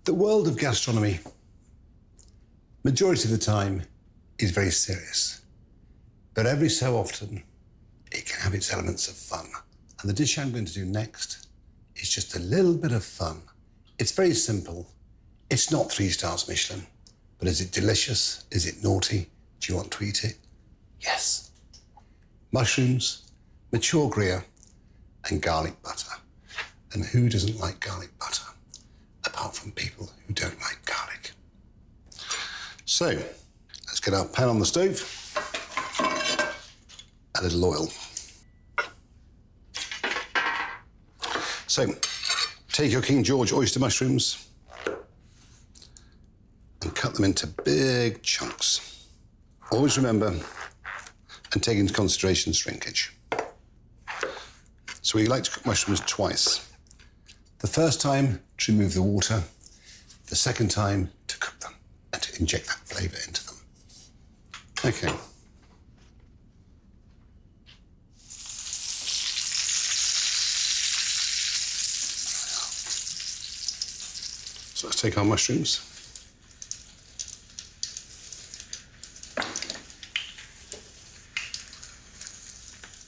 The world of gastronomy, majority of the time, is very serious. But every so often, it can have its elements of fun. And the dish I'm going to do next is just a little bit of fun. It's very simple. It's not 3 stars Michelin, but is it delicious? Is it naughty? Do you want to eat it? Yes. Mushrooms, mature Gruyère, and garlic butter. And who doesn't like garlic butter? Apart from people who don't like garlic. So, let's get our pan on the stove. A little oil. So, take your King George oyster mushrooms and cut them into big chunks. Always remember and take into consideration shrinkage. So we like to cook mushrooms twice. The first time to remove the water, the second time to cook them and to inject that flavour into them. Okay. So let's take our mushrooms.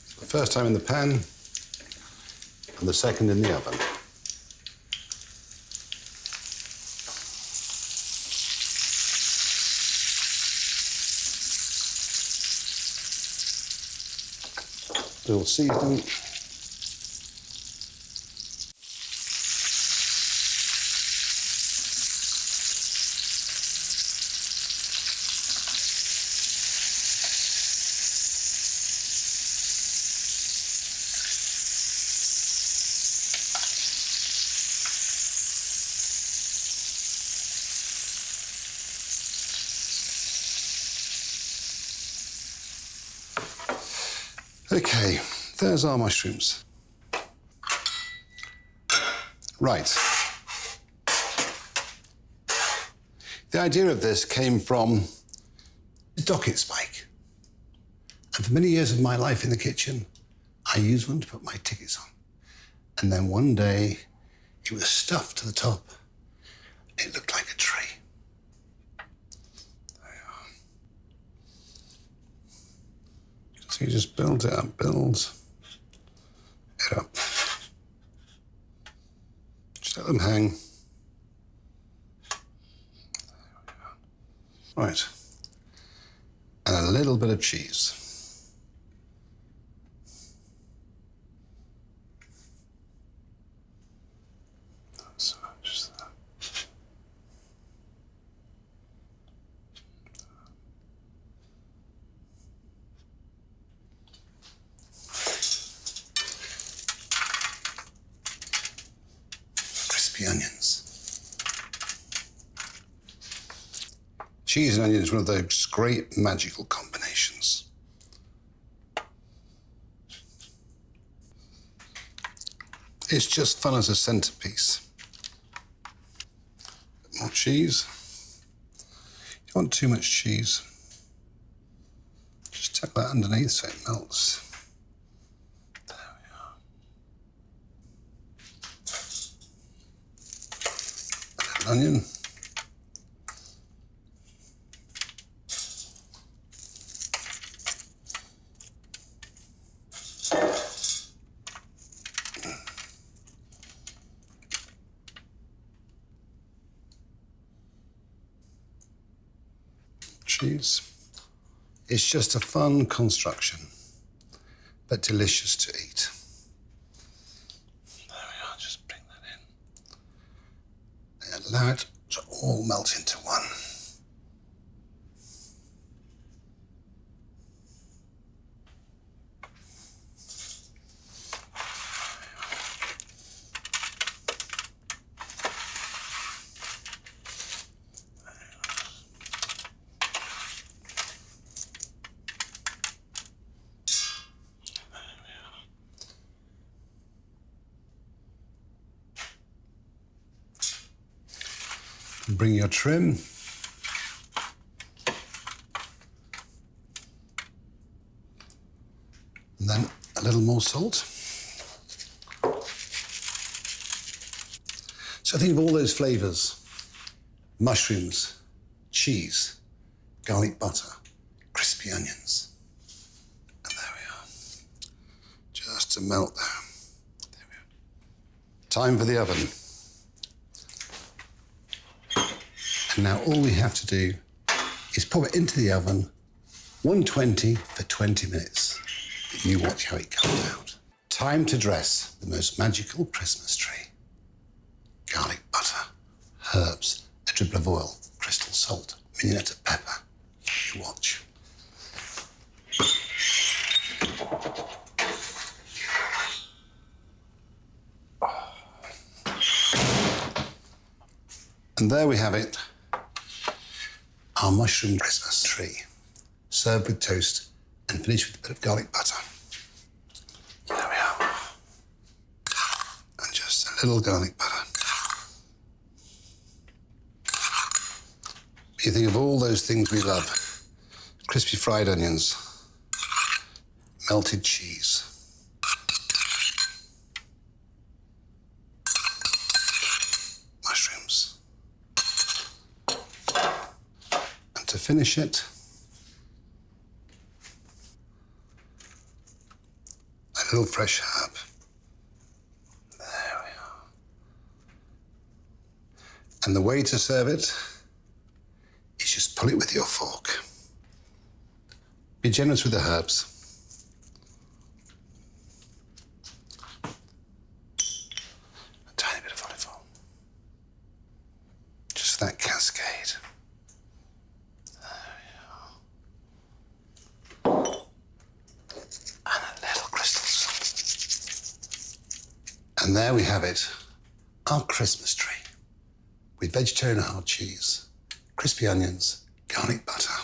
So the first time in the pan and the second in the oven. Little seasoning. Okay, there's our mushrooms. Right. The idea of this came from a docket spike. And for many years of my life in the kitchen, I used one to put my tickets on. And then one day, it was stuffed to the top. It looked like a tree. So you just build it up, builds it up. Just let them hang. Right. And a little bit of cheese. So just that. Onions. Cheese and onion is one of those great magical combinations. It's just fun as a centrepiece. Bit more cheese. You don't want too much cheese. Just tuck that underneath so it melts. Onion. Cheese. It's just a fun construction, but delicious to eat. Allow it to all melt into one. Bring your trim. And then a little more salt. So think of all those flavours mushrooms, cheese, garlic butter, crispy onions. And there we are. Just to melt there. There we are. Time for the oven. And now all we have to do is pop it into the oven, 120 for 20 minutes. You watch how it comes out. Time to dress the most magical Christmas tree. Garlic butter, herbs, a dribble of oil, crystal salt, mignonette of pepper. You watch. And there we have it, our mushroom Christmas tree, served with toast and finished with a bit of garlic butter. There we are. And just a little garlic butter. You think of all those things we love. Crispy fried onions, melted cheese, mushrooms. And to finish it, a little fresh herb. There we are. And the way to serve it is just pull it with your fork. Be generous with the herbs. A tiny bit of olive oil. Just that cascade. There we are. And a little crystal salt. And there we have it, our Christmas tree, with vegetarian hard cheese, crispy onions, garlic butter,